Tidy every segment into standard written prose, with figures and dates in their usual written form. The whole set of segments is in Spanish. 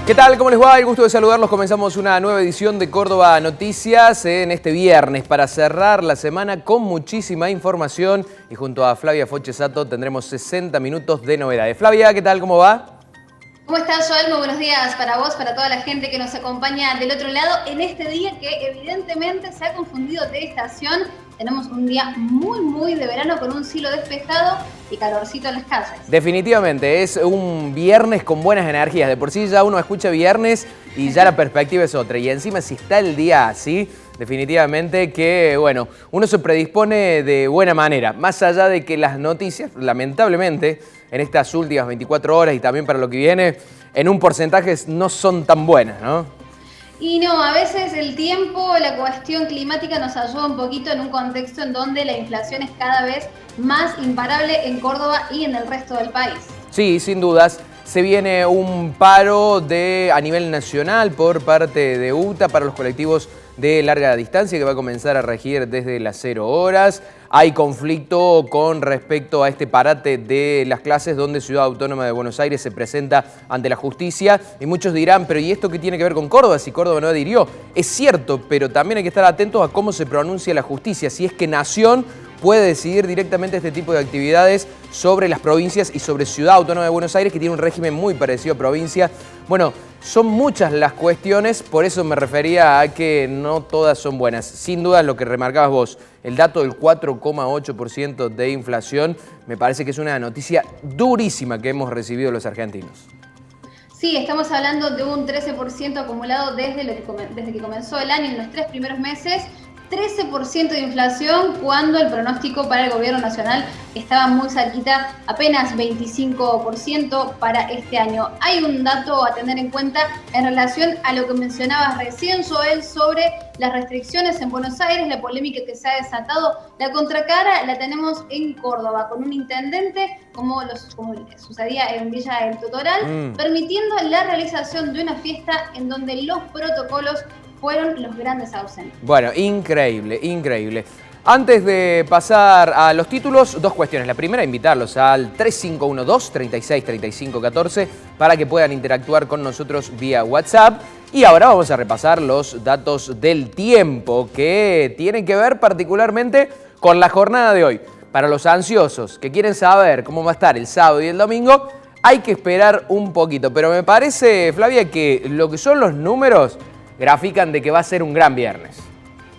¿Qué tal? ¿Cómo les va? El gusto de saludarlos. Comenzamos una nueva edición de Córdoba Noticias en este viernes para cerrar la semana con muchísima información y junto a Flavia Fochesato tendremos 60 minutos de novedades. Flavia, ¿qué tal? ¿Cómo va? ¿Cómo estás, Joel? Muy buenos días para vos, para toda la gente que nos acompaña del otro lado en este día que evidentemente se ha confundido de estación. Tenemos un día muy de verano con un cielo despejado y calorcito en las calles. Definitivamente, es un viernes con buenas energías. De por sí ya uno escucha viernes y ya la perspectiva es otra. Y encima si está el día así, definitivamente que, bueno, uno se predispone de buena manera. Más allá de que las noticias, lamentablemente, en estas últimas 24 horas y también para lo que viene, en un porcentaje no son tan buenas, ¿no? Y no, a veces el tiempo, la cuestión climática nos ayuda un poquito en un contexto en donde la inflación es cada vez más imparable en Córdoba y en el resto del país. Sí, sin dudas. Se viene un paro a nivel nacional por parte de UTA para los colectivos de larga distancia que va a comenzar a regir desde las 0 horas. Hay conflicto con respecto a este parate de las clases donde Ciudad Autónoma de Buenos Aires se presenta ante la justicia y muchos dirán, pero ¿y esto qué tiene que ver con Córdoba? Si Córdoba no adhirió. Es cierto, pero también hay que estar atentos a cómo se pronuncia la justicia, si es que Nación puede decidir directamente este tipo de actividades sobre las provincias y sobre Ciudad Autónoma de Buenos Aires, que tiene un régimen muy parecido a provincia. Bueno, son muchas las cuestiones, por eso me refería a que no todas son buenas. Sin duda lo que remarcabas vos, el dato del 4,8% de inflación, me parece que es una noticia durísima que hemos recibido los argentinos. Sí, estamos hablando de un 13% acumulado desde que comenzó el año en los 3 primeros meses. 13% de inflación cuando el pronóstico para el gobierno nacional estaba muy cerquita, apenas 25% para este año. Hay un dato a tener en cuenta en relación a lo que mencionabas recién, Joel, sobre las restricciones en Buenos Aires, la polémica que se ha desatado. La contracara la tenemos en Córdoba, con un intendente, como sucedía en Villa del Totoral, permitiendo la realización de una fiesta en donde los protocolos fueron los grandes ausentes. Bueno, increíble, increíble. Antes de pasar a los títulos, dos cuestiones. La primera, invitarlos al 3512-363514 para que puedan interactuar con nosotros vía WhatsApp. Y ahora vamos a repasar los datos del tiempo que tienen que ver particularmente con la jornada de hoy. Para los ansiosos que quieren saber cómo va a estar el sábado y el domingo, hay que esperar un poquito. Pero me parece, Flavia, que lo que son los números grafican de que va a ser un gran viernes.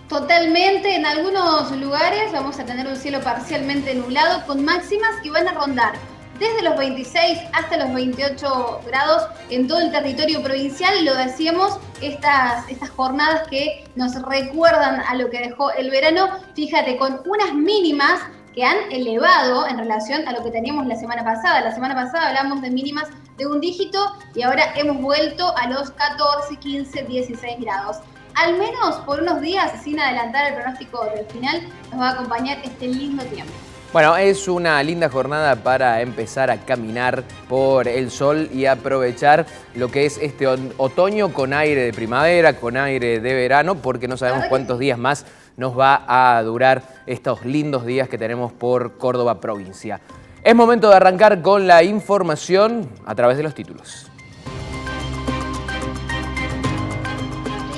Totalmente, en algunos lugares vamos a tener un cielo parcialmente nublado con máximas que van a rondar desde los 26 hasta los 28 grados en todo el territorio provincial. Lo decíamos, estas jornadas que nos recuerdan a lo que dejó el verano, fíjate, con unas mínimas que han elevado en relación a lo que teníamos la semana pasada. La semana pasada hablamos de mínimas de un dígito y ahora hemos vuelto a los 14, 15, 16 grados. Al menos por unos días, sin adelantar el pronóstico del final, nos va a acompañar este lindo tiempo. Bueno, es una linda jornada para empezar a caminar por el sol y aprovechar lo que es este otoño con aire de primavera, con aire de verano, porque no sabemos cuántos días más nos va a durar estos lindos días que tenemos por Córdoba provincia. Es momento de arrancar con la información a través de los títulos.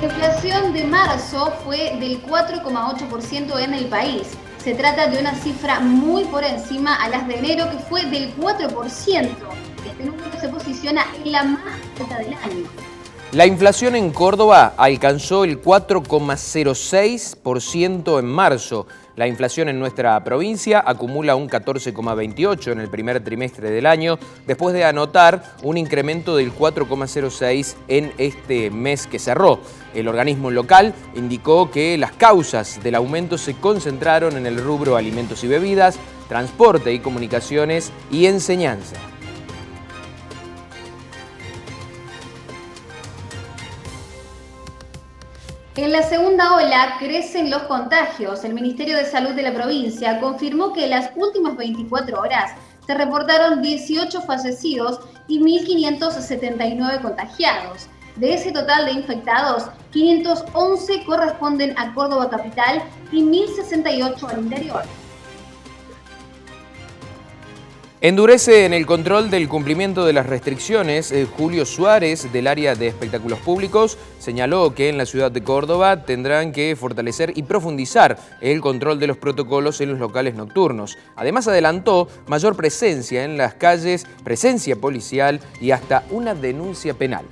La inflación de marzo fue del 4,8% en el país. Se trata de una cifra muy por encima a las de enero, que fue del 4%. Este número se posiciona en la más alta del año. La inflación en Córdoba alcanzó el 4,06% en marzo. La inflación en nuestra provincia acumula un 14,28% en el primer trimestre del año, después de anotar un incremento del 4,06% en este mes que cerró. El organismo local indicó que las causas del aumento se concentraron en el rubro alimentos y bebidas, transporte y comunicaciones y enseñanza. En la segunda ola crecen los contagios. El Ministerio de Salud de la provincia confirmó que en las últimas 24 horas se reportaron 18 fallecidos y 1.579 contagiados. De ese total de infectados, 511 corresponden a Córdoba capital y 1.068 al interior. Endurece en el control del cumplimiento de las restricciones. Julio Suárez, del área de espectáculos públicos, señaló que en la ciudad de Córdoba tendrán que fortalecer y profundizar el control de los protocolos en los locales nocturnos. Además adelantó mayor presencia en las calles, presencia policial y hasta una denuncia penal.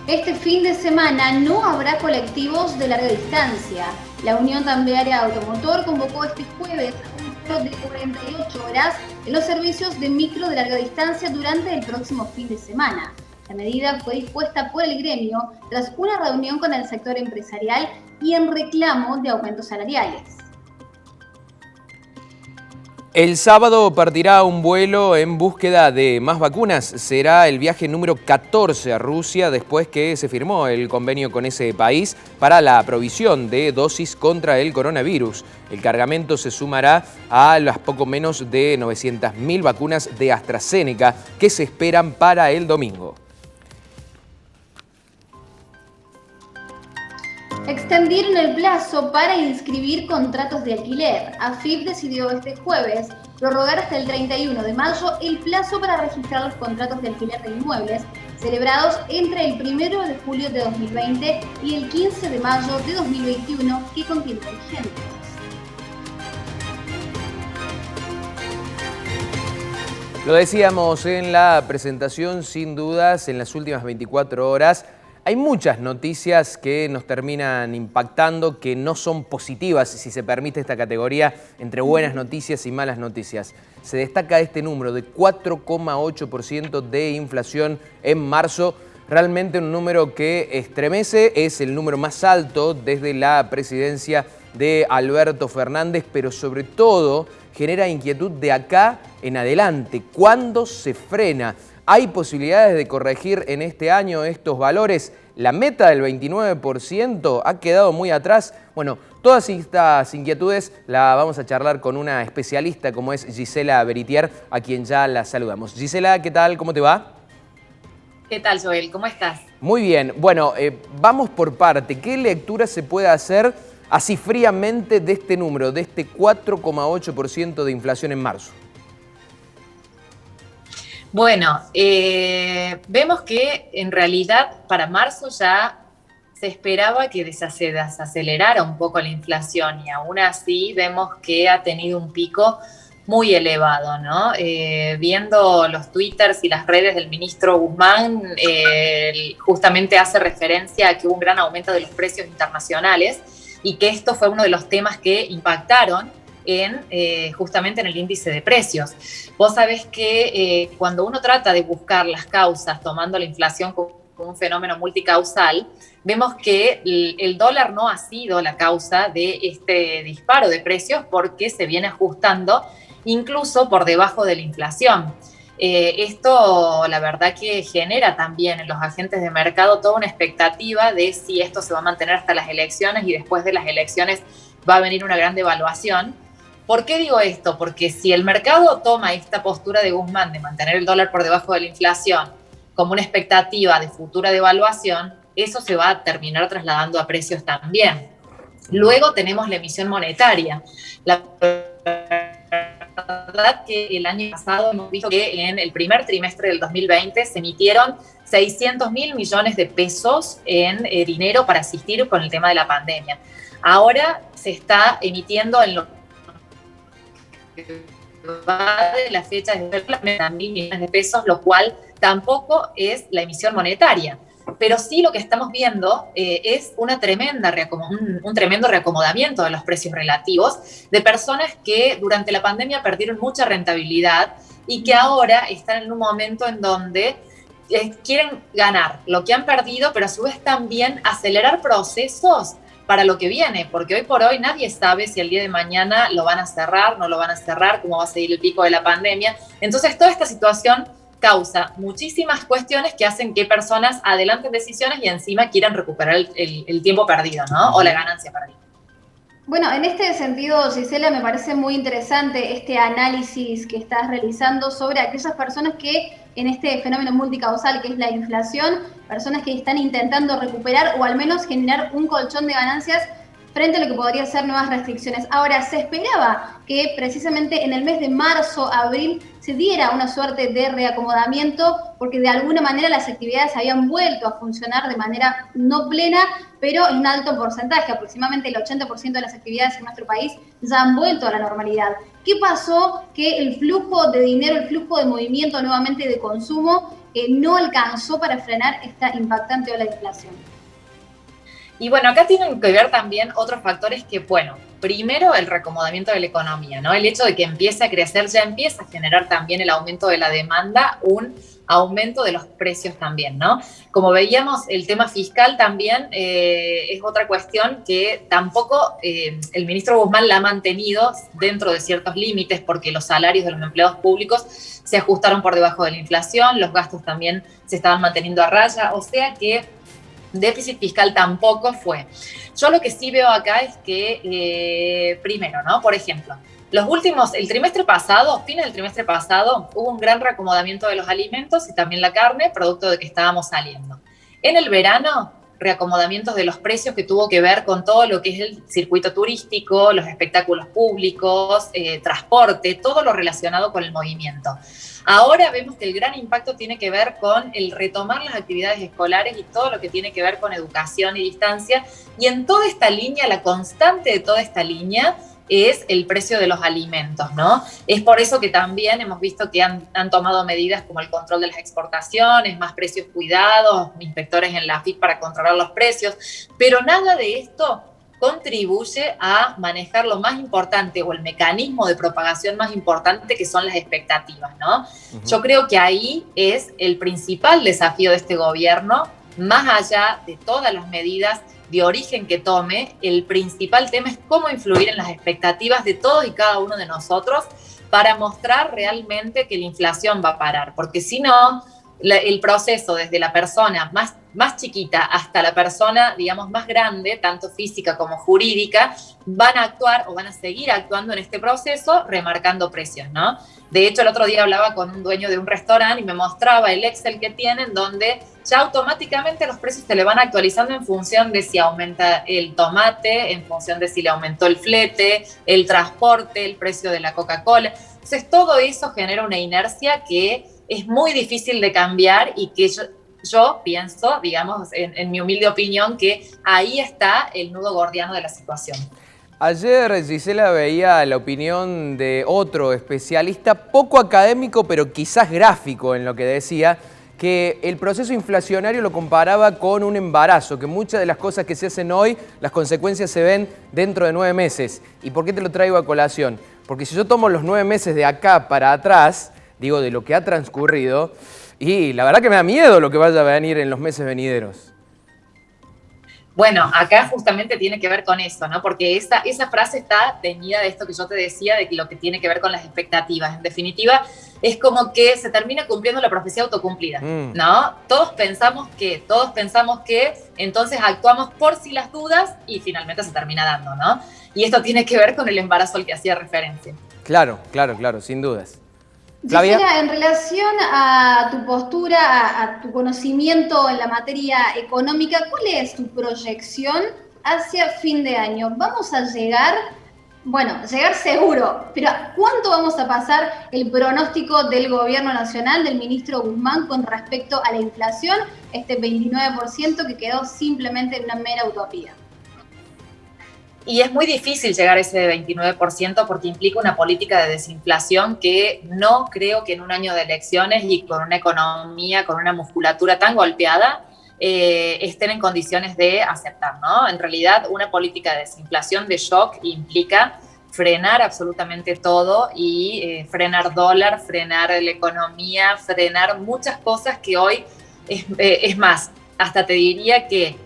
Este fin de semana no habrá colectivos de larga distancia. La Unión Cambiaria Automotor convocó este jueves un paro de 48 horas en los servicios de micro de larga distancia durante el próximo fin de semana. La medida fue dispuesta por el gremio tras una reunión con el sector empresarial y en reclamo de aumentos salariales. El sábado partirá un vuelo en búsqueda de más vacunas. Será el viaje número 14 a Rusia después que se firmó el convenio con ese país para la provisión de dosis contra el coronavirus. El cargamento se sumará a las poco menos de 900.000 vacunas de AstraZeneca que se esperan para el domingo. Extendieron el plazo para inscribir contratos de alquiler. AFIP decidió este jueves prorrogar hasta el 31 de mayo el plazo para registrar los contratos de alquiler de inmuebles celebrados entre el 1 de julio de 2020 y el 15 de mayo de 2021 que continúan vigentes. Lo decíamos en la presentación, sin dudas, en las últimas 24 horas, hay muchas noticias que nos terminan impactando, que no son positivas, si se permite esta categoría, entre buenas noticias y malas noticias. Se destaca este número de 4,8% de inflación en marzo, realmente un número que estremece, es el número más alto desde la presidencia de Alberto Fernández, pero sobre todo genera inquietud de acá en adelante. ¿Cuándo se frena? ¿Hay posibilidades de corregir en este año estos valores? La meta del 29% ha quedado muy atrás. Bueno, todas estas inquietudes las vamos a charlar con una especialista como es Gisela Beritier, a quien ya la saludamos. Gisela, ¿qué tal? ¿Cómo te va? ¿Qué tal, Joel? ¿Cómo estás? Muy bien. Bueno, vamos por parte. ¿Qué lectura se puede hacer así fríamente de este número, de este 4,8% de inflación en marzo? Bueno, vemos que en realidad para marzo ya se esperaba que desacelerara un poco la inflación y aún así vemos que ha tenido un pico muy elevado, ¿no? Viendo los twitters y las redes del ministro Guzmán, justamente hace referencia a que hubo un gran aumento de los precios internacionales y que esto fue uno de los temas que impactaron justamente en el índice de precios. Vos sabés que cuando uno trata de buscar las causas tomando la inflación como un fenómeno multicausal, vemos que el dólar no ha sido la causa de este disparo de precios porque se viene ajustando incluso por debajo de la inflación. Esto la verdad que genera también en los agentes de mercado toda una expectativa de si esto se va a mantener hasta las elecciones y después de las elecciones va a venir una gran devaluación. ¿Por qué digo esto? Porque si el mercado toma esta postura de Guzmán de mantener el dólar por debajo de la inflación como una expectativa de futura devaluación, eso se va a terminar trasladando a precios también. Luego tenemos la emisión monetaria. La verdad que el año pasado hemos visto que en el primer trimestre del 2020 se emitieron 600.000 millones de pesos en dinero para asistir con el tema de la pandemia. Ahora se está emitiendo en lo que va de la fecha de 1.000 millones de pesos, lo cual tampoco es la emisión monetaria. Pero sí lo que estamos viendo es un tremendo reacomodamiento de los precios relativos de personas que durante la pandemia perdieron mucha rentabilidad y que ahora están en un momento en donde quieren ganar lo que han perdido, pero a su vez también acelerar procesos para lo que viene, porque hoy por hoy nadie sabe si el día de mañana lo van a cerrar, no lo van a cerrar, cómo va a seguir el pico de la pandemia. Entonces toda esta situación causa muchísimas cuestiones que hacen que personas adelanten decisiones y encima quieran recuperar el tiempo perdido, ¿no? O la ganancia perdida. Bueno, en este sentido, Gisela, me parece muy interesante este análisis que estás realizando sobre aquellas personas que en este fenómeno multicausal que es la inflación, personas que están intentando recuperar o al menos generar un colchón de ganancias frente a lo que podría ser nuevas restricciones. Ahora, se esperaba que precisamente en el mes de marzo, abril, se diera una suerte de reacomodamiento, porque de alguna manera las actividades habían vuelto a funcionar de manera no plena, pero en un alto porcentaje, aproximadamente el 80% de las actividades en nuestro país ya han vuelto a la normalidad. ¿Qué pasó? Que el flujo de dinero, el flujo de movimiento nuevamente de consumo no alcanzó para frenar esta impactante ola de inflación. Y bueno, acá tienen que ver también otros factores que, bueno, primero el reacomodamiento de la economía, ¿no? El hecho de que empiece a crecer ya empieza a generar también el aumento de la demanda, un aumento de los precios también, ¿no? Como veíamos, el tema fiscal también es otra cuestión que tampoco el ministro Guzmán la ha mantenido dentro de ciertos límites, porque los salarios de los empleados públicos se ajustaron por debajo de la inflación, los gastos también se estaban manteniendo a raya, o sea que déficit fiscal tampoco fue. Yo lo que sí veo acá es que, primero, ¿no? Por ejemplo, el trimestre pasado, fines del trimestre pasado, hubo un gran reacomodamiento de los alimentos y también la carne, producto de que estábamos saliendo. En el verano, reacomodamientos de los precios que tuvo que ver con todo lo que es el circuito turístico, los espectáculos públicos, transporte, todo lo relacionado con el movimiento. Ahora vemos que el gran impacto tiene que ver con el retomar las actividades escolares y todo lo que tiene que ver con educación y distancia. Y en toda esta línea, la constante de toda esta línea es el precio de los alimentos, ¿no? Es por eso que también hemos visto que han tomado medidas como el control de las exportaciones, más precios cuidados, inspectores en la AFIP para controlar los precios, pero nada de esto contribuye a manejar lo más importante o el mecanismo de propagación más importante, que son las expectativas, ¿no? Yo creo que ahí es el principal desafío de este gobierno, más allá de todas las medidas de origen que tome, el principal tema es cómo influir en las expectativas de todos y cada uno de nosotros para mostrar realmente que la inflación va a parar, porque si no, el proceso desde la persona más chiquita hasta la persona, digamos, más grande, tanto física como jurídica, van a actuar o van a seguir actuando en este proceso remarcando precios, ¿no? De hecho, el otro día hablaba con un dueño de un restaurante y me mostraba el Excel que tienen, donde ya automáticamente los precios se le van actualizando en función de si aumenta el tomate, en función de si le aumentó el flete, el transporte, el precio de la Coca-Cola. Entonces, todo eso genera una inercia que es muy difícil de cambiar y que yo pienso, digamos, en mi humilde opinión, que ahí está el nudo gordiano de la situación. Ayer, Gisela, veía la opinión de otro especialista, poco académico, pero quizás gráfico en lo que decía, que el proceso inflacionario lo comparaba con un embarazo, que muchas de las cosas que se hacen hoy, las consecuencias se ven dentro de 9 meses. ¿Y por qué te lo traigo a colación? Porque si yo tomo los 9 meses de acá para atrás, digo, de lo que ha transcurrido, y la verdad que me da miedo lo que vaya a venir en los meses venideros. Bueno, acá justamente tiene que ver con eso, ¿no? Porque esa frase está teñida de esto que yo te decía, de lo que tiene que ver con las expectativas. En definitiva, es como que se termina cumpliendo la profecía autocumplida, ¿no? Todos pensamos que, entonces actuamos por si las dudas y finalmente se termina dando, ¿no? Y esto tiene que ver con el embarazo al que hacía referencia. Claro, sin dudas. Flavia. Gisela, en relación a tu postura, a tu conocimiento en la materia económica, ¿cuál es tu proyección hacia fin de año? ¿Vamos a llegar? Bueno, llegar seguro, pero ¿cuánto vamos a pasar el pronóstico del gobierno nacional, del ministro Guzmán, con respecto a la inflación, este 29% que quedó simplemente en una mera utopía? Y es muy difícil llegar a ese 29% porque implica una política de desinflación que no creo que en un año de elecciones y con una economía, con una musculatura tan golpeada, estén en condiciones de aceptar, ¿no? En realidad, una política de desinflación, de shock, implica frenar absolutamente todo y frenar dólar, frenar la economía, frenar muchas cosas que hoy, es más, hasta te diría que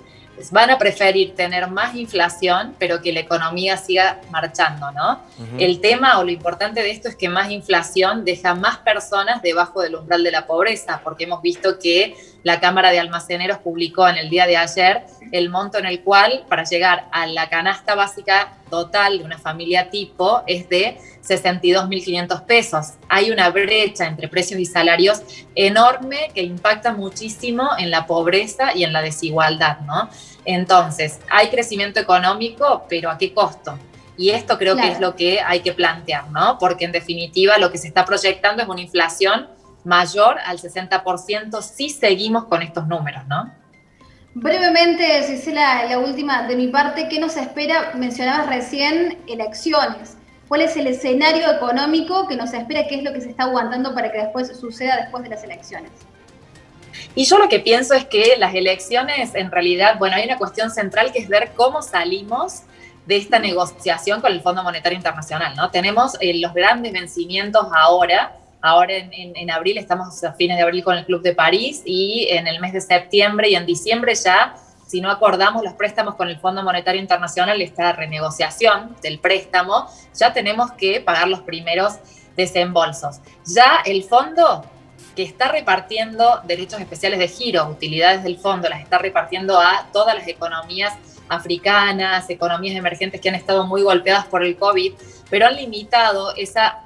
van a preferir tener más inflación, pero que la economía siga marchando, ¿no? El tema o lo importante de esto es que más inflación deja más personas debajo del umbral de la pobreza, porque hemos visto que la Cámara de Almaceneros publicó en el día de ayer el monto en el cual, para llegar a la canasta básica total de una familia tipo es de 62.500 pesos. Hay una brecha entre precios y salarios enorme que impacta muchísimo en la pobreza y en la desigualdad, ¿no? Entonces, hay crecimiento económico, pero ¿a qué costo? Y esto creo que es lo que hay que plantear, ¿no? Porque en definitiva lo que se está proyectando es una inflación mayor al 60% si seguimos con estos números, ¿no? Brevemente, Gisela, la última de mi parte, ¿qué nos espera? Mencionabas recién elecciones. ¿Cuál es el escenario económico que nos espera? ¿Qué es lo que se está aguantando para que después suceda después de las elecciones? Y yo lo que pienso es que las elecciones, en realidad, bueno, hay una cuestión central que es ver cómo salimos de esta negociación con el Fondo Monetario Internacional, ¿no? Tenemos los grandes vencimientos ahora en abril, estamos a fines de abril con el Club de París, y en el mes de septiembre y en diciembre ya, si no acordamos los préstamos con el Fondo Monetario Internacional, esta renegociación del préstamo, ya tenemos que pagar los primeros desembolsos. Ya el fondo, que está repartiendo derechos especiales de giro, utilidades del fondo, las está repartiendo a todas las economías africanas, economías emergentes que han estado muy golpeadas por el COVID, pero han limitado esa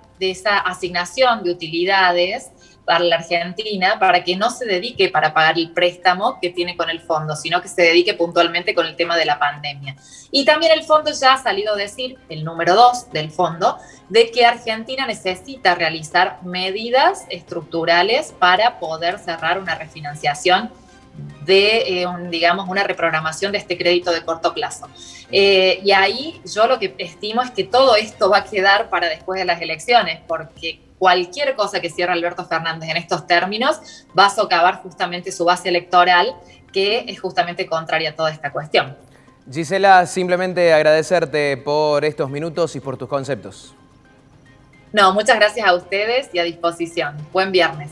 asignación de utilidades para la Argentina para que no se dedique para pagar el préstamo que tiene con el fondo, sino que se dedique puntualmente con el tema de la pandemia. Y también el fondo ya ha salido a decir, el número 2 del fondo, de que Argentina necesita realizar medidas estructurales para poder cerrar una refinanciación de, digamos, una reprogramación de este crédito de corto plazo. Y ahí yo lo que estimo es que todo esto va a quedar para después de las elecciones, porque cualquier cosa que cierre Alberto Fernández en estos términos va a socavar justamente su base electoral, que es justamente contraria a toda esta cuestión. Gisela, simplemente agradecerte por estos minutos y por tus conceptos. No, muchas gracias a ustedes y a disposición. Buen viernes.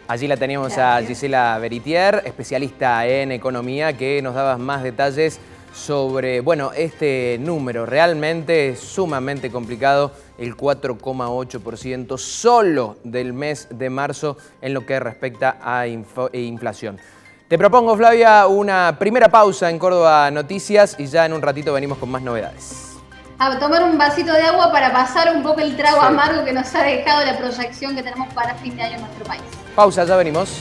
Allí la teníamos a Gisela Beritier, especialista en economía, que nos daba más detalles sobre, bueno, este número realmente sumamente complicado, el 4,8% solo del mes de marzo en lo que respecta a inflación. Te propongo, Flavia, una primera pausa en Córdoba Noticias y ya en un ratito venimos con más novedades. A tomar un vasito de agua para pasar un poco el trago amargo que nos ha dejado la proyección que tenemos para fin de año en nuestro país. Pausa, ya venimos.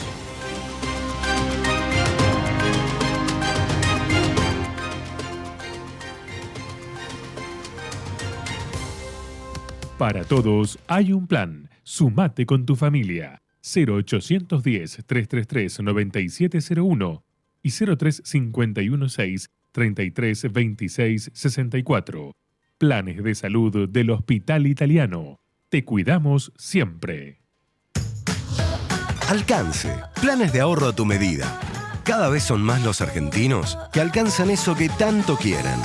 Para todos hay un plan. Sumate con tu familia. 0810-333-9701 y 03-516-3326-64. Planes de salud del Hospital Italiano. Te cuidamos siempre. Alcance. Planes de ahorro a tu medida. Cada vez son más los argentinos que alcanzan eso que tanto quieren.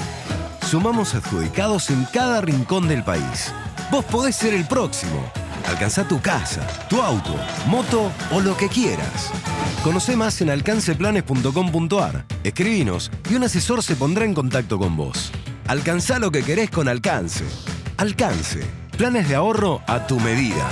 Sumamos adjudicados en cada rincón del país. Vos podés ser el próximo. Alcanzá tu casa, tu auto, moto o lo que quieras. Conocé más en alcanceplanes.com.ar. Escribinos y un asesor se pondrá en contacto con vos. Alcanzá lo que querés con Alcance. Alcance. Planes de ahorro a tu medida.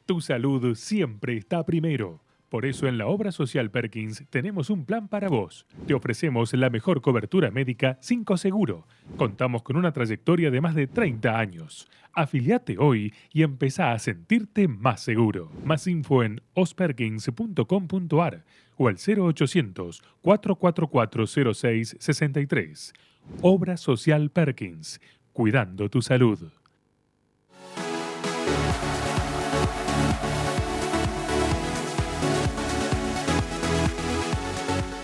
Tu salud siempre está primero. Por eso en la Obra Social Perkins tenemos un plan para vos. Te ofrecemos la mejor cobertura médica sin coseguro. Contamos con una trayectoria de más de 30 años. Afiliate hoy y empezá a sentirte más seguro. Más info en osperkins.com.ar o al 0800-444-0663. Obra Social Perkins. Cuidando tu salud.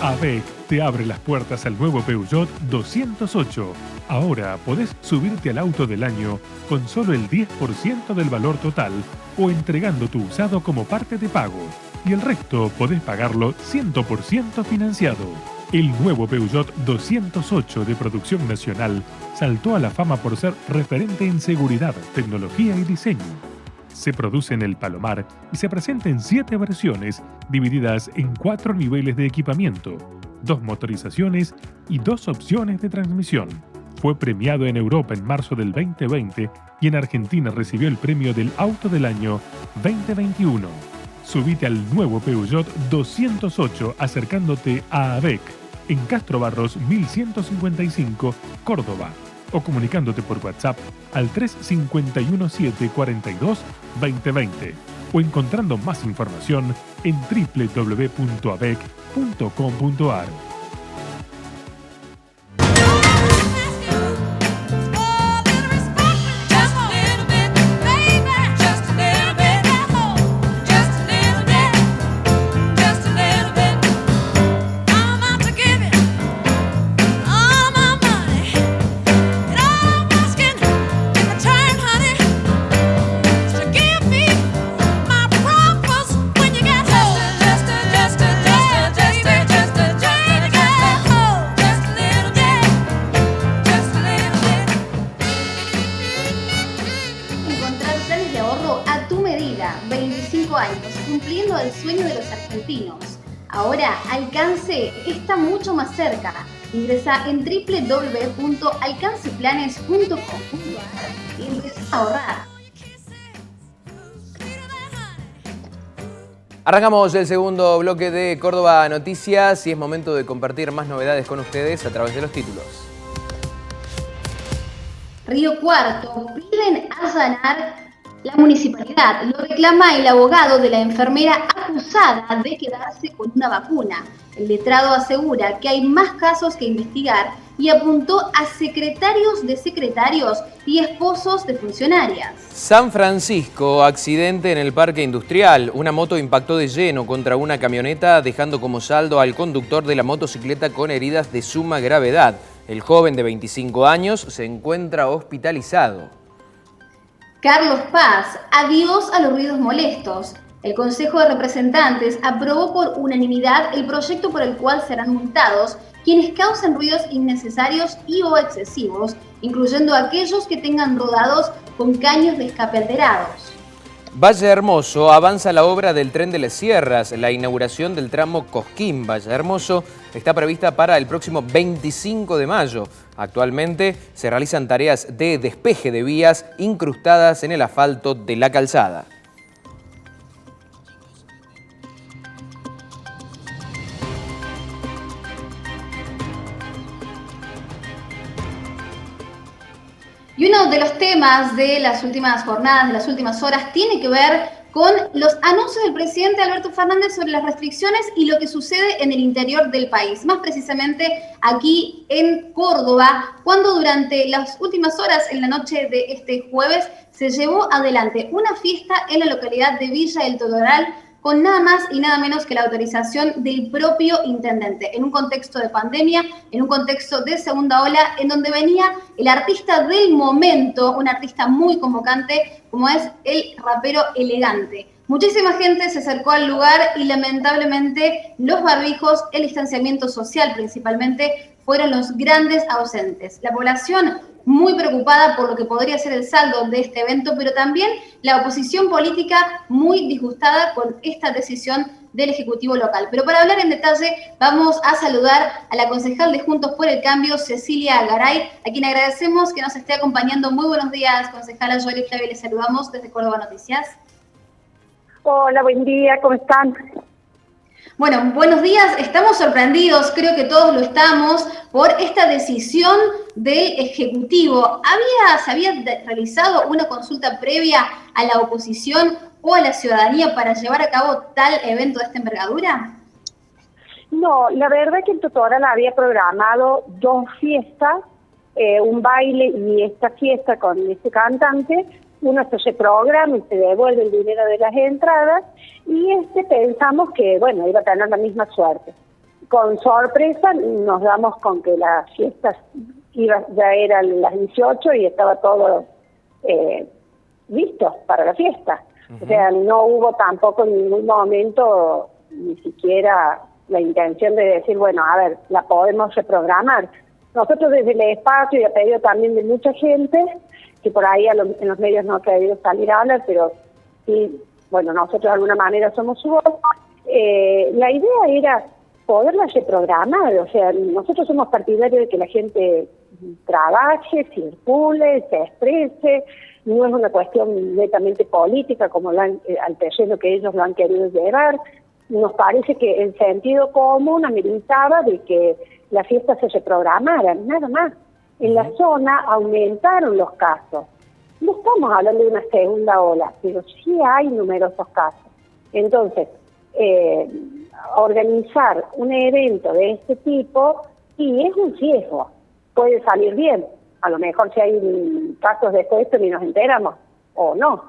AVEC te abre las puertas al nuevo Peugeot 208. Ahora podés subirte al auto del año con solo el 10% del valor total o entregando tu usado como parte de pago. Y el resto podés pagarlo 100% financiado. El nuevo Peugeot 208 de producción nacional saltó a la fama por ser referente en seguridad, tecnología y diseño. Se produce en el Palomar y se presenta en 7 versiones divididas en 4 niveles de equipamiento, 2 motorizaciones y 2 opciones de transmisión. Fue premiado en Europa en marzo del 2020 y en Argentina recibió el premio del Auto del Año 2021. Subite al nuevo Peugeot 208 acercándote a AVEC en Castro Barros 1155, Córdoba, o comunicándote por WhatsApp al 351-742-2020 o encontrando más información en www.avec.com.ar. Cumpliendo el sueño de los argentinos. Ahora, Alcance está mucho más cerca. Ingresa en www.alcanceplanes.com.ar y empieza a ahorrar. Arrancamos el segundo bloque de Córdoba Noticias y es momento de compartir más novedades con ustedes a través de los títulos. Río Cuarto, piden allanar la municipalidad. Lo reclama el abogado de la enfermera acusada de quedarse con una vacuna. El letrado asegura que hay más casos que investigar y apuntó a secretarios de secretarios y esposos de funcionarias. San Francisco, accidente en el parque industrial. Una moto impactó de lleno contra una camioneta, dejando como saldo al conductor de la motocicleta con heridas de suma gravedad. El joven de 25 años se encuentra hospitalizado. Carlos Paz, adiós a los ruidos molestos. El Consejo de Representantes aprobó por unanimidad el proyecto por el cual serán multados quienes causen ruidos innecesarios y o excesivos, incluyendo aquellos que tengan rodados con caños de escape alterados. Valle Hermoso, avanza la obra del Tren de las Sierras. La inauguración del tramo Cosquín-Valle Hermoso está prevista para el próximo 25 de mayo. Actualmente se realizan tareas de despeje de vías incrustadas en el asfalto de la calzada. Y uno de los temas de las últimas jornadas, de las últimas horas, tiene que ver con los anuncios del presidente Alberto Fernández sobre las restricciones y lo que sucede en el interior del país, más precisamente aquí en Córdoba, cuando durante las últimas horas, en la noche de este jueves, se llevó adelante una fiesta en la localidad de Villa El Totoral, con nada más y nada menos que la autorización del propio intendente, en un contexto de pandemia, en un contexto de segunda ola, en donde venía el artista del momento, un artista muy convocante, como es el rapero Elegante. Muchísima gente se acercó al lugar y lamentablemente los barbijos, el distanciamiento social principalmente, fueron los grandes ausentes. La población muy preocupada por lo que podría ser el saldo de este evento, pero también la oposición política muy disgustada con esta decisión del Ejecutivo local. Pero para hablar en detalle, vamos a saludar a la concejal de Juntos por el Cambio, Cecilia Garay, a quien agradecemos que nos esté acompañando. Muy buenos días, concejala. Joel y Flavia, les saludamos desde Córdoba Noticias. Hola, buen día, ¿cómo están? Bueno, buenos días. Estamos sorprendidos, creo que todos lo estamos, por esta decisión del Ejecutivo. ¿Se había realizado una consulta previa a la oposición o a la ciudadanía para llevar a cabo tal evento de esta envergadura? No, la verdad es que el tutorial había programado 2 fiestas, un baile y esta fiesta con este cantante. Uno se reprograma y se devuelve el dinero de las entradas, y pensamos que, bueno, iba a tener la misma suerte. Con sorpresa nos damos con que las fiestas ya eran las 18 y estaba todo listo para la fiesta. O sea, no hubo tampoco en ningún momento ni siquiera la intención de decir, bueno, a ver, la podemos reprogramar. Nosotros desde el espacio, y a pedido también de mucha gente, que por ahí en los medios no ha querido salir a hablar, pero sí, bueno, nosotros de alguna manera somos su voz. La idea era poderla reprogramar, o sea, nosotros somos partidarios de que la gente trabaje, circule, se exprese, no es una cuestión netamente política como al terreno que ellos lo han querido llevar. Nos parece que el sentido común ameritaba de que la fiesta se reprogramara, nada más. En la zona aumentaron los casos. No estamos hablando de una segunda ola, pero sí hay numerosos casos. Entonces, organizar un evento de este tipo, sí, es un riesgo. Puede salir bien. A lo mejor si hay casos de esto ni nos enteramos, o no.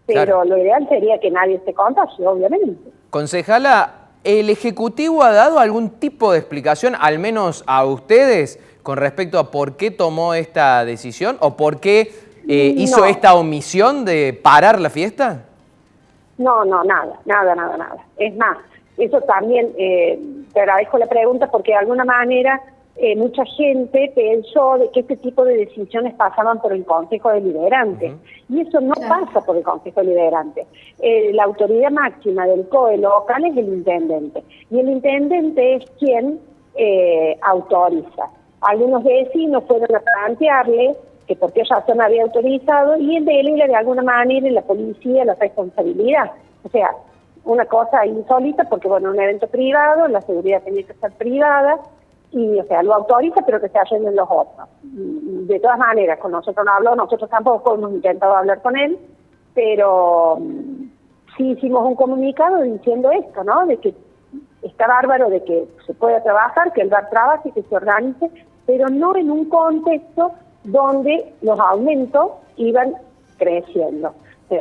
Pero claro, lo ideal sería que nadie se contagie, obviamente. Concejala, ¿el Ejecutivo ha dado algún tipo de explicación, al menos a ustedes, con respecto a por qué tomó esta decisión o por qué hizo esta omisión de parar la fiesta? No, nada. Es más, eso también, te agradezco la pregunta porque de alguna manera mucha gente pensó de que este tipo de decisiones pasaban por el Consejo Deliberante. Y eso no pasa por el Consejo Deliberante. La autoridad máxima del COE local es el intendente. Y el intendente es quien autoriza. Algunos vecinos fueron a plantearle que por qué razón había autorizado, y él delega de alguna manera en la policía la responsabilidad. O sea, una cosa insólita porque, bueno, un evento privado, la seguridad tenía que ser privada, y, o sea, lo autoriza, pero que se arreglen los otros. De todas maneras, con nosotros no habló, nosotros tampoco hemos intentado hablar con él, pero sí hicimos un comunicado diciendo esto, ¿no? De que está bárbaro de que se pueda trabajar, que el bar trabaje, que se organice, pero no en un contexto donde los aumentos iban creciendo.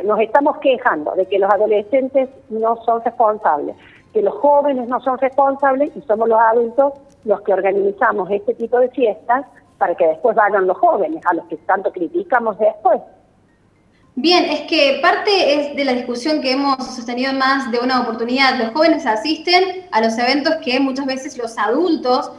Nos estamos quejando de que los adolescentes no son responsables, que los jóvenes no son responsables, y somos los adultos los que organizamos este tipo de fiestas para que después vayan los jóvenes, a los que tanto criticamos después. Bien, es que parte es de la discusión que hemos sostenido en más de una oportunidad. Los jóvenes asisten a los eventos que muchas veces los adultos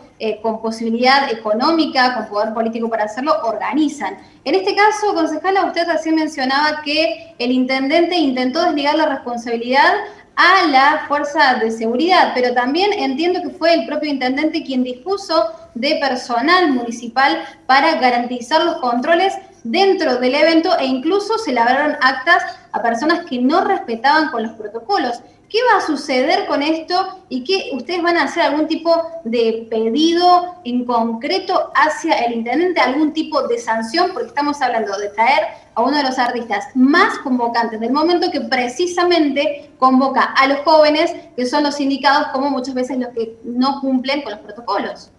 con posibilidad económica, con poder político para hacerlo, organizan. En este caso, concejala, usted recién mencionaba que el intendente intentó desligar la responsabilidad a la fuerza de seguridad, pero también entiendo que fue el propio intendente quien dispuso de personal municipal para garantizar los controles dentro del evento, e incluso se labraron actas a personas que no respetaban con los protocolos. ¿Qué va a suceder con esto y qué ustedes van a hacer algún tipo de pedido en concreto hacia el intendente, algún tipo de sanción? Porque estamos hablando de traer a uno de los artistas más convocantes del momento, que precisamente convoca a los jóvenes, que son los indicados como muchas veces los que no cumplen con los protocolos.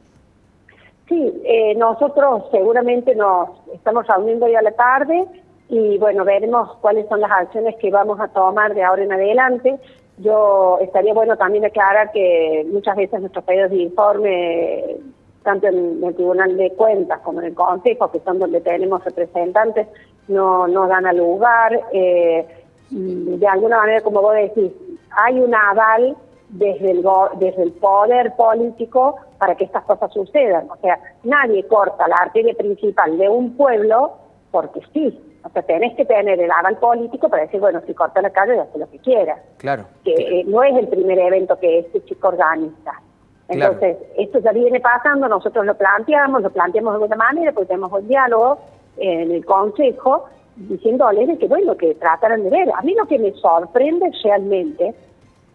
Sí, nosotros seguramente nos estamos reuniendo ya a la tarde y bueno, veremos cuáles son las acciones que vamos a tomar de ahora en adelante. Yo estaría bueno también aclarar que muchas veces nuestros pedidos de informe, tanto en el Tribunal de Cuentas como en el Consejo, que son donde tenemos representantes, no dan al lugar. De alguna manera, como vos decís, hay un aval desde el poder político para que estas cosas sucedan. O sea, nadie corta la arteria principal de un pueblo porque sí. O sea, tenés que tener el aval político para decir, bueno, si corta la calle, hace lo que quiera. Claro. Que no es el primer evento que este chico organiza. Entonces, esto ya viene pasando, nosotros lo planteamos de alguna manera, porque tenemos un diálogo en el Consejo, diciéndoles que, bueno, que trataran de ver. A mí lo que me sorprende realmente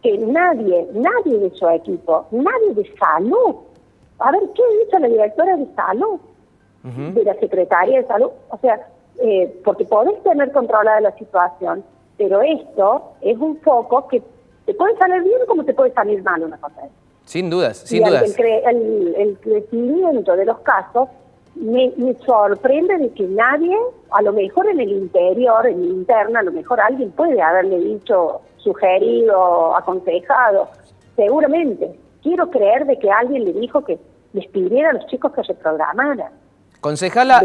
que nadie de su equipo, nadie de salud, a ver, ¿qué hizo la directora de salud? De la Secretaría de Salud? O sea, porque podés tener controlada la situación, pero esto es un foco que te puede salir bien como te puede salir mal una cosa. Sin dudas, sin dudas. El crecimiento de los casos me sorprende de que nadie, a lo mejor en el interior, en la interna, a lo mejor alguien puede haberle dicho, sugerido, aconsejado, seguramente. Quiero creer de que alguien le dijo que les pidiera a los chicos que reprogramaran. Concejala,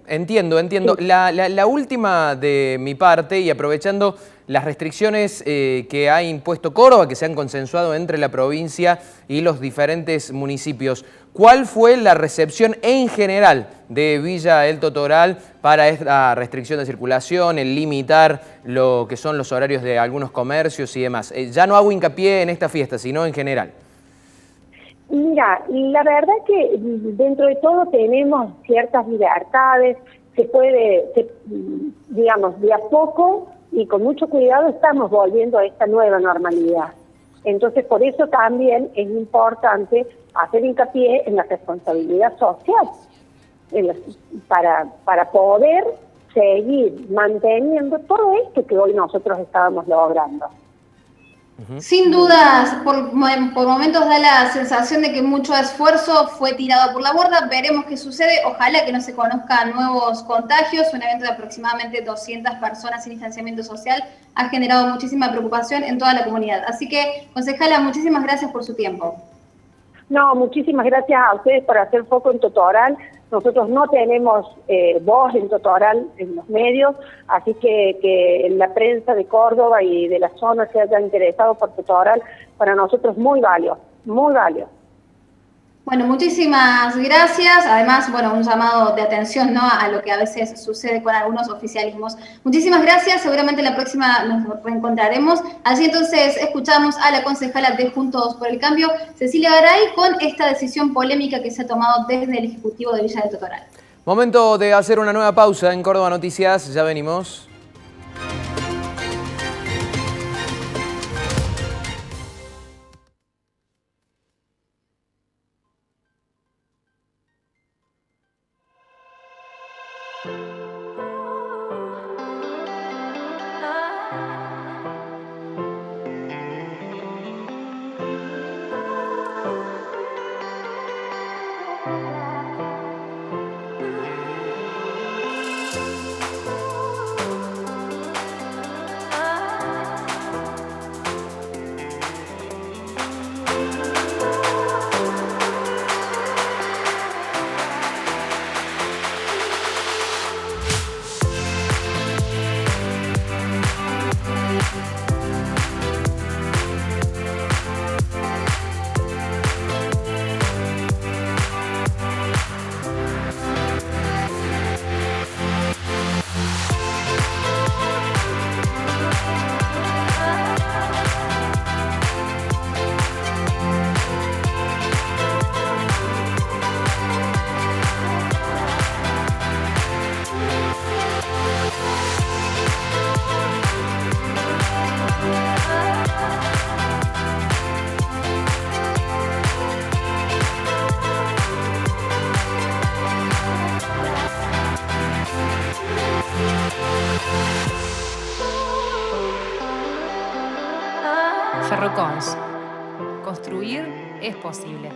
entiendo. Sí. La última de mi parte, y aprovechando las restricciones que ha impuesto Córdoba, que se han consensuado entre la provincia y los diferentes municipios, ¿cuál fue la recepción en general de Villa El Totoral para esta restricción de circulación, el limitar lo que son los horarios de algunos comercios y demás? Ya no hago hincapié en esta fiesta, sino en general. Mira, la verdad que dentro de todo tenemos ciertas libertades, se puede, digamos, de a poco y con mucho cuidado estamos volviendo a esta nueva normalidad. Entonces, por eso también es importante hacer hincapié en la responsabilidad social, para poder seguir manteniendo todo esto que hoy nosotros estábamos logrando. Sin dudas, por momentos da la sensación de que mucho esfuerzo fue tirado por la borda. Veremos qué sucede. Ojalá que no se conozcan nuevos contagios. Un evento de aproximadamente 200 personas sin distanciamiento social ha generado muchísima preocupación en toda la comunidad. Así que, concejala, muchísimas gracias por su tiempo. No, muchísimas gracias a ustedes por hacer foco en Totoral. Nosotros no tenemos voz en Totoral en los medios, así que la prensa de Córdoba y de la zona se haya interesado por Totoral, para nosotros muy valioso, muy valioso. Bueno, muchísimas gracias. Además, bueno, un llamado de atención, ¿no?, a lo que a veces sucede con algunos oficialismos. Muchísimas gracias. Seguramente la próxima nos reencontraremos. Así entonces escuchamos a la concejala de Juntos por el Cambio, Cecilia Garay, con esta decisión polémica que se ha tomado desde el Ejecutivo de Villa del Totoral. Momento de hacer una nueva pausa en Córdoba Noticias. Ya venimos. Ferrocons. Construir es posible.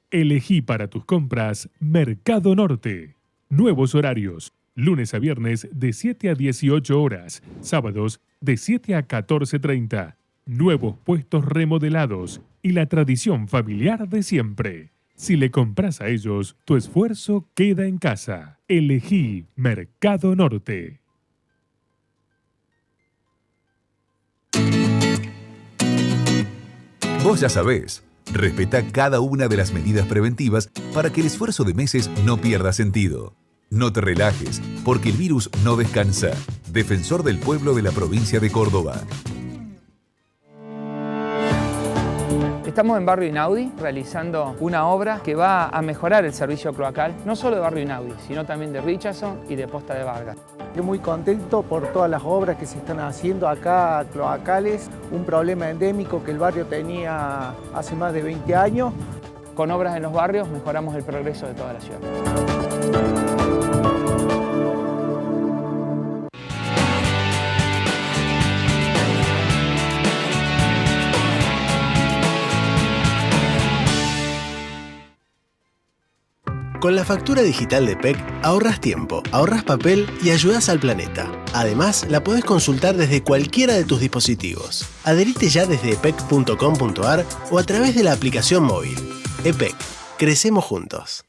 Elegí para tus compras Mercado Norte. Nuevos horarios. Lunes a viernes de 7 a 18 horas. Sábados de 7 a 14:30. Nuevos puestos remodelados y la tradición familiar de siempre. Si le compras a ellos, tu esfuerzo queda en casa. Elegí Mercado Norte. Vos ya sabés, respetá cada una de las medidas preventivas para que el esfuerzo de meses no pierda sentido. No te relajes, porque el virus no descansa. Defensor del pueblo de la provincia de Córdoba. Estamos en Barrio Inaudi realizando una obra que va a mejorar el servicio cloacal, no solo de Barrio Inaudi, sino también de Richardson y de Posta de Vargas. Estoy muy contento por todas las obras que se están haciendo acá cloacales, un problema endémico que el barrio tenía hace más de 20 años. Con obras en los barrios mejoramos el progreso de toda la ciudad. Con la factura digital de PEC ahorras tiempo, ahorras papel y ayudas al planeta. Además, la podés consultar desde cualquiera de tus dispositivos. Adherite ya desde epec.com.ar o a través de la aplicación móvil. EPEC. Crecemos juntos.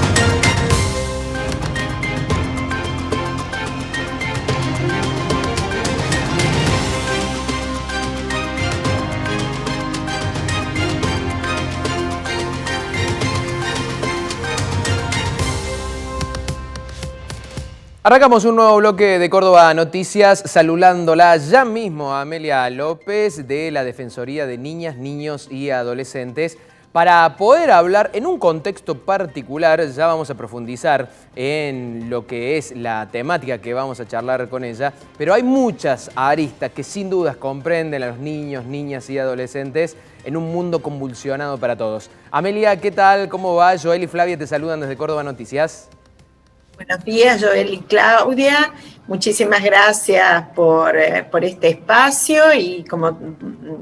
Arrancamos un nuevo bloque de Córdoba Noticias saludándola ya mismo a Amelia López de la Defensoría de Niñas, Niños y Adolescentes para poder hablar en un contexto particular. Ya vamos a profundizar en lo que es la temática que vamos a charlar con ella, pero hay muchas aristas que sin dudas comprenden a los niños, niñas y adolescentes en un mundo convulsionado para todos. Amelia, ¿qué tal? ¿Cómo va? Joel y Flavia te saludan desde Córdoba Noticias. Buenos días, Joel y Claudia. Muchísimas gracias por este espacio y como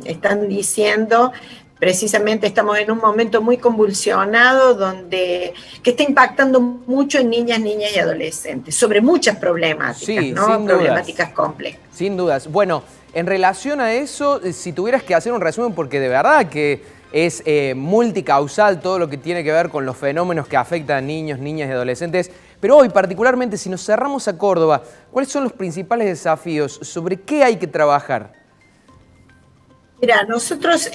están diciendo, precisamente estamos en un momento muy convulsionado que está impactando mucho en niñas y adolescentes, sobre muchas problemáticas, sí, ¿no? Sin problemáticas dudas. complejas. Sin dudas. Bueno, en relación a eso, si tuvieras que hacer un resumen, porque de verdad que es multicausal todo lo que tiene que ver con los fenómenos que afectan a niños, niñas y adolescentes, pero hoy particularmente si nos cerramos a Córdoba, ¿cuáles son los principales desafíos? ¿Sobre qué hay que trabajar? Mira, nosotros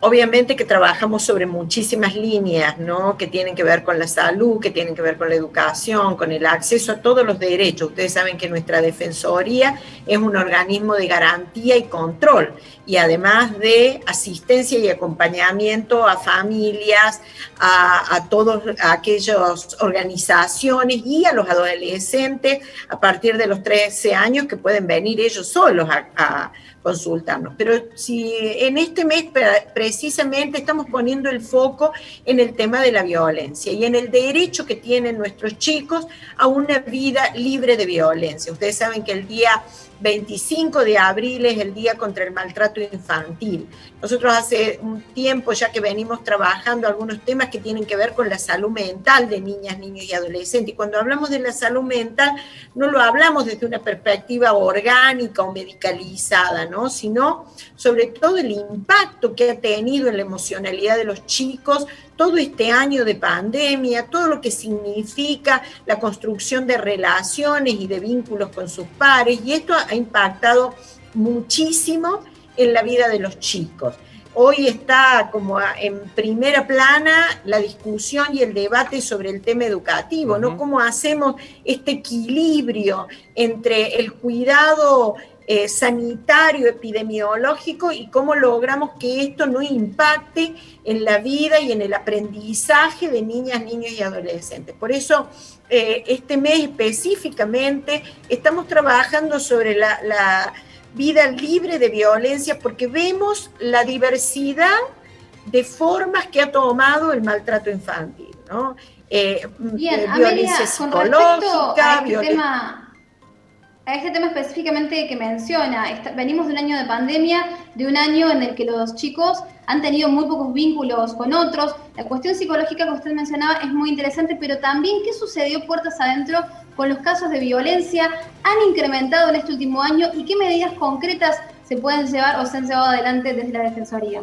obviamente que trabajamos sobre muchísimas líneas, ¿no? Que tienen que ver con la salud, que tienen que ver con la educación, con el acceso a todos los derechos. Ustedes saben que nuestra Defensoría es un organismo de garantía y control, y además de asistencia y acompañamiento a familias, a todas aquellas organizaciones y a los adolescentes a partir de los 13 años que pueden venir ellos solos a consultarnos. Pero si en este mes precisamente estamos poniendo el foco en el tema de la violencia y en el derecho que tienen nuestros chicos a una vida libre de violencia. Ustedes saben que el día 25 de abril es el Día contra el Maltrato Infantil. Nosotros hace un tiempo ya que venimos trabajando algunos temas que tienen que ver con la salud mental de niñas, niños y adolescentes. Y cuando hablamos de la salud mental, no lo hablamos desde una perspectiva orgánica o medicalizada, ¿no? Sino sobre todo el impacto que ha tenido en la emocionalidad de los chicos todo este año de pandemia, todo lo que significa la construcción de relaciones y de vínculos con sus pares, y esto ha impactado muchísimo en la vida de los chicos. Hoy está como en primera plana la discusión y el debate sobre el tema educativo, ¿no? Cómo hacemos este equilibrio entre el cuidado sanitario, epidemiológico, y cómo logramos que esto no impacte en la vida y en el aprendizaje de niñas, niños y adolescentes. Por eso, este mes específicamente estamos trabajando sobre la vida libre de violencia, porque vemos la diversidad de formas que ha tomado el maltrato infantil, ¿no? Bien, violencia Amelia, psicológica, a este tema específicamente que menciona, venimos de un año de pandemia, de un año en el que los chicos han tenido muy pocos vínculos con otros. La cuestión psicológica que usted mencionaba es muy interesante, pero también qué sucedió puertas adentro con los casos de violencia, han incrementado en este último año y qué medidas concretas se pueden llevar o se han llevado adelante desde la Defensoría.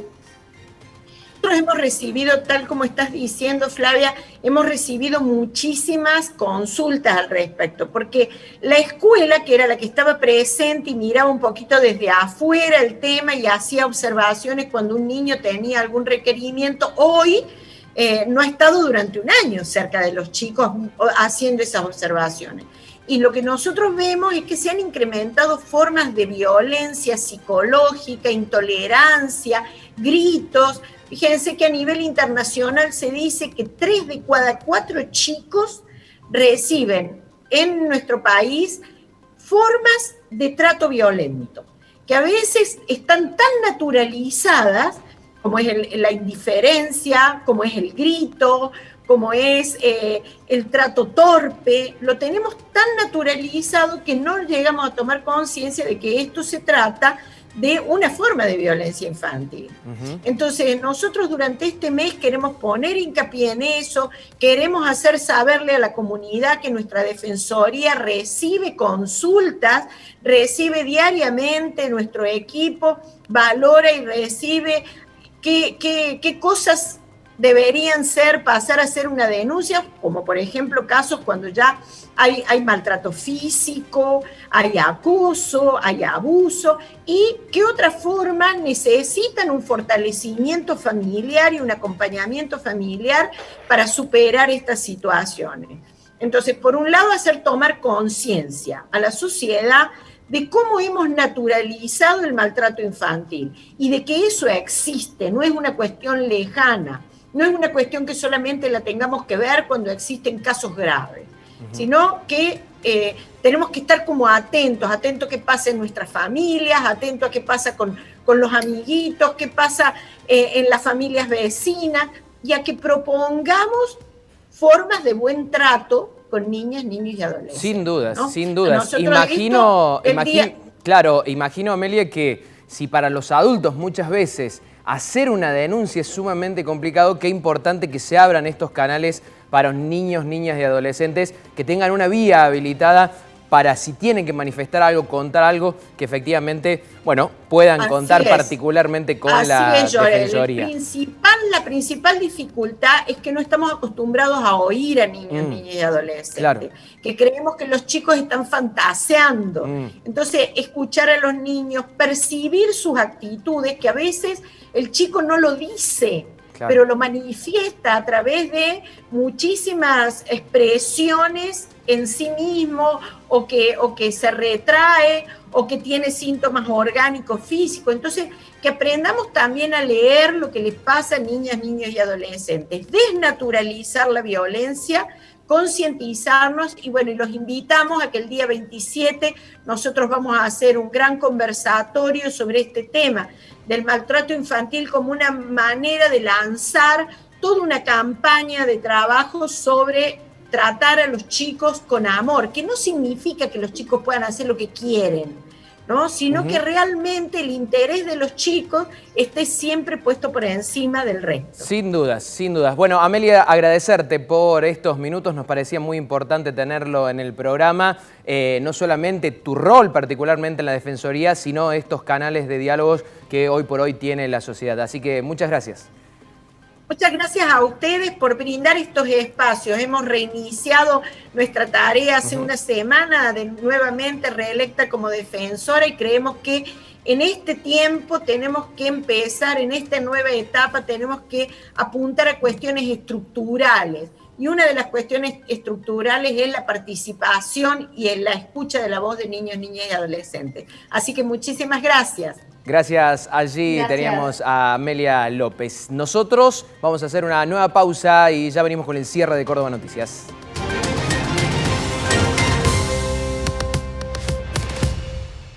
Nosotros hemos recibido, tal como estás diciendo, Flavia, hemos recibido muchísimas consultas al respecto, porque la escuela, que era la que estaba presente y miraba un poquito desde afuera el tema y hacía observaciones cuando un niño tenía algún requerimiento, hoy no ha estado durante un año cerca de los chicos haciendo esas observaciones. Y lo que nosotros vemos es que se han incrementado formas de violencia psicológica, intolerancia, gritos, Fíjense que a nivel internacional se dice que 3 de cada 4 chicos reciben en nuestro país formas de trato violento, que a veces están tan naturalizadas, como es la indiferencia, como es el grito, como es el trato torpe, lo tenemos tan naturalizado que no llegamos a tomar conciencia de que esto se trata de una forma de violencia infantil. Entonces, nosotros durante este mes queremos poner hincapié en eso, queremos hacer saberle a la comunidad que nuestra Defensoría recibe consultas, recibe diariamente nuestro equipo, valora y recibe qué cosas deberían pasar a ser una denuncia, como por ejemplo casos cuando ya hay maltrato físico, hay acoso, hay abuso, y qué otras formas necesitan un fortalecimiento familiar y un acompañamiento familiar para superar estas situaciones. Entonces, por un lado, tomar conciencia a la sociedad de cómo hemos naturalizado el maltrato infantil y de que eso existe, no es una cuestión lejana. No es una cuestión que solamente la tengamos que ver cuando existen casos graves, sino que tenemos que estar como atentos a qué pasa en nuestras familias, atentos a qué pasa con los amiguitos, qué pasa en las familias vecinas, y a que propongamos formas de buen trato con niñas, niños y adolescentes. Sin dudas, ¿no? sin dudas. Imagino, Amelia, que si para los adultos muchas veces hacer una denuncia es sumamente complicado, qué importante que se abran estos canales para los niños, niñas y adolescentes, que tengan una vía habilitada para, si tienen que manifestar algo, contar algo, que efectivamente, bueno, puedan contar particularmente con la Defensoría. La principal dificultad es que no estamos acostumbrados a oír a niños, niñas y adolescentes, claro, que creemos que los chicos están fantaseando. Entonces, escuchar a los niños, percibir sus actitudes, que a veces el chico no lo dice, claro, pero lo manifiesta a través de muchísimas expresiones en sí mismo, o que se retrae, o que tiene síntomas orgánicos físicos. Entonces, que aprendamos también a leer lo que les pasa a niñas, niños y adolescentes, desnaturalizar la violencia, concientizarnos, y bueno, y los invitamos a que el día 27 nosotros vamos a hacer un gran conversatorio sobre este tema del maltrato infantil, como una manera de lanzar toda una campaña de trabajo sobre tratar a los chicos con amor, que no significa que los chicos puedan hacer lo que quieren, ¿no? Sino que realmente el interés de los chicos esté siempre puesto por encima del resto. Sin dudas, sin dudas. Bueno, Amelia, agradecerte por estos minutos, nos parecía muy importante tenerlo en el programa, no solamente tu rol particularmente en la Defensoría, sino estos canales de diálogos que hoy por hoy tiene la sociedad. Así que muchas gracias. Muchas gracias a ustedes por brindar estos espacios. Hemos reiniciado nuestra tarea hace una semana, nuevamente reelecta como defensora, y creemos que en este tiempo tenemos que empezar, en esta nueva etapa tenemos que apuntar a cuestiones estructurales. Y una de las cuestiones estructurales es la participación y en la escucha de la voz de niños, niñas y adolescentes. Así que muchísimas gracias. Gracias, allí teníamos a Amelia López. Nosotros vamos a hacer una nueva pausa y ya venimos con el cierre de Córdoba Noticias.